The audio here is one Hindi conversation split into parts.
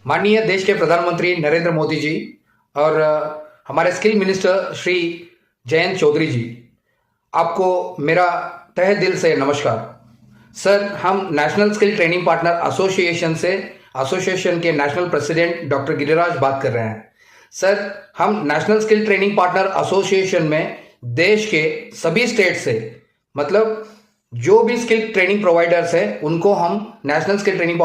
माननीय देश के प्रधानमंत्री नरेंद्र मोदी जी और हमारे स्किल मिनिस्टर श्री जयंत चौधरी जी, आपको मेरा तहे दिल से नमस्कार। सर, हम national skill training partner association के नेशनल प्रेसिडेंट डॉक्टर गिरिराज बात कर रहे हैं। सर, हम national skill training partner association में देश के सभी स्टेट से, मतलब जो भी स्किल ट्रेनिंग प्रोवाइडर्स हैं, उनको हम national skill training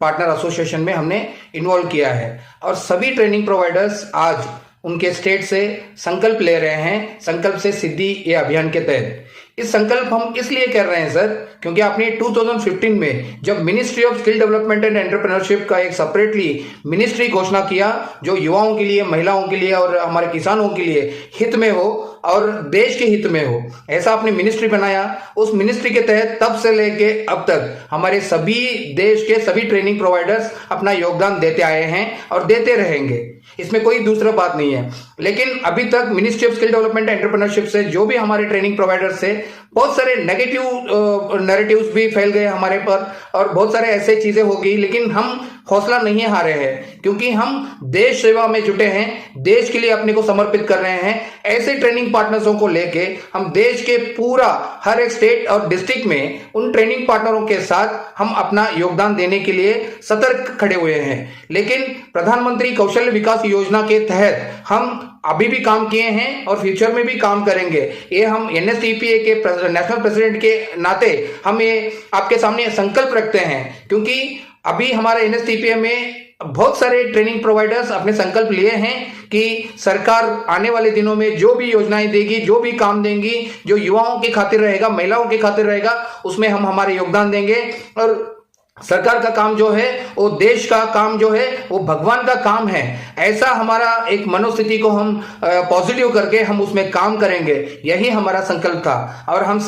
partner association में हमने इन्वॉल्व किया है। और सभी ट्रेनिंग प्रोवाइडर्स आज उनके स्टेट से संकल्प ले रहे हैं, संकल्प से सिद्धि ये अभियान के तहत। इस संकल्प हम इसलिए कर रहे हैं सर, क्योंकि आपने 2015 में जब ministry of skill development and entrepreneurship का एक सेपरेटली मिनिस्ट्री घोषणा किया, जो युवाओं के लिए, महिलाओं के लिए और हमारे किसानों के लिए हित में हो और देश के हित में हो, ऐसा आपने मिनिस्ट्री बनाया। उस मिनिस्ट्री के तहत तब से लेके अब तक हमारे सभी देश के सभी ट्रेनिंग प्रोवाइडर्स अपना योगदान देते आए हैं और देते रहेंगे, इसमें कोई दूसरा बात नहीं है। लेकिन अभी तक ministry of skill development entrepreneurship से जो भी हमारे ट्रेनिंग प्रोवाइडर्स से बहुत सारे नेगेटिव नैरेटिव्स भी फैल गए हमारे पर और बहुत सारे ऐसे चीजें हो गई, लेकिन हम हौसला नहीं हारे हैं, क्योंकि हम देश सेवा में जुटे हैं, देश के लिए अपने को समर्पित कर रहे हैं। ऐसे ट्रेनिंग पार्टनर्सों को लेके हम देश के पूरा हर एक स्टेट और डिस्ट्रिक्ट में उन ट्रेनिंग पार्टनरों के साथ हम अपना योगदान देने के लिए सतर्क खड़े हुए हैं। लेकिन प्रधानमंत्री कौशल्य विकास योजना के तहत हम अभी भी काम किए हैं और फ्यूचर में भी काम करेंगे। ये हम NSTPA के नेशनल प्रेसिडेंट के नाते हम ये आपके सामने संकल्प रखते हैं, क्योंकि अभी हमारे NSTPA में बहुत सारे ट्रेनिंग प्रोवाइडर्स अपने संकल्प लिए हैं कि सरकार आने वाले दिनों में जो भी योजनाएं देगी, जो भी काम देंगी, जो युवाओं की खातिर रहेगा, महिलाओं की खातिर रहेगा, उसमें हम हमारे योगदान देंगे। और सरकार का काम जो है वो देश का काम जो है वो भगवान का काम है, ऐसा हमारा एक मनोस्थिति को हम पॉजिटिव करके हम उसमें काम करेंगे, यही हमारा संकल्प था। और हम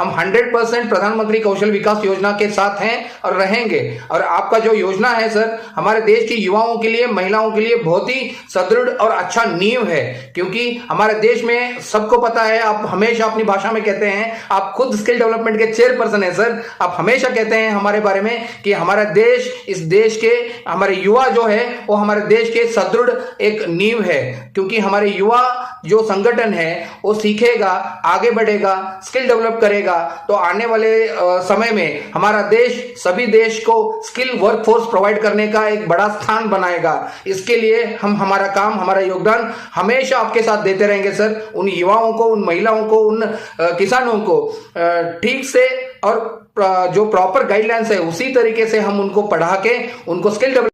100% प्रधानमंत्री कौशल विकास योजना के साथ हैं और रहेंगे। और आपका जो योजना है सर, हमारे देश की युवाओं के लिए, महिलाओं के लिए बहुत ही सुदृढ़ और अच्छा नींव है, क्योंकि हमारे देश में सबको पता है, आप हमेशा अपनी भाषा में कहते हैं, आप खुद स्किल डेवलपमेंट के चेयरपर्सन है सर, आप हमेशा कहते हैं हमारे बारे में कि हमारा देश, इस देश के हमारे युवा जो है वो हमारे देश के सुदृढ़ एक नींव है, क्योंकि हमारे युवा जो संगठन है वो सीखेगा, आगे बढ़ेगा, स्किल डेवलप करेगा, तो आने वाले समय में हमारा देश सभी देश को स्किल वर्कफोर्स प्रोवाइड करने का एक बड़ा स्थान बनाएगा। इसके लिए हम हमारा काम, हमारा योगदान हमेशा आपके साथ देते रहेंगे सर। उन युवाओं को, उन महिलाओं को, उन किसानों को ठीक से और जो प्रॉपर गाइडलाइंस है उसी तरीके से हम उनको पढ़ा के उनको स्किल डेवलप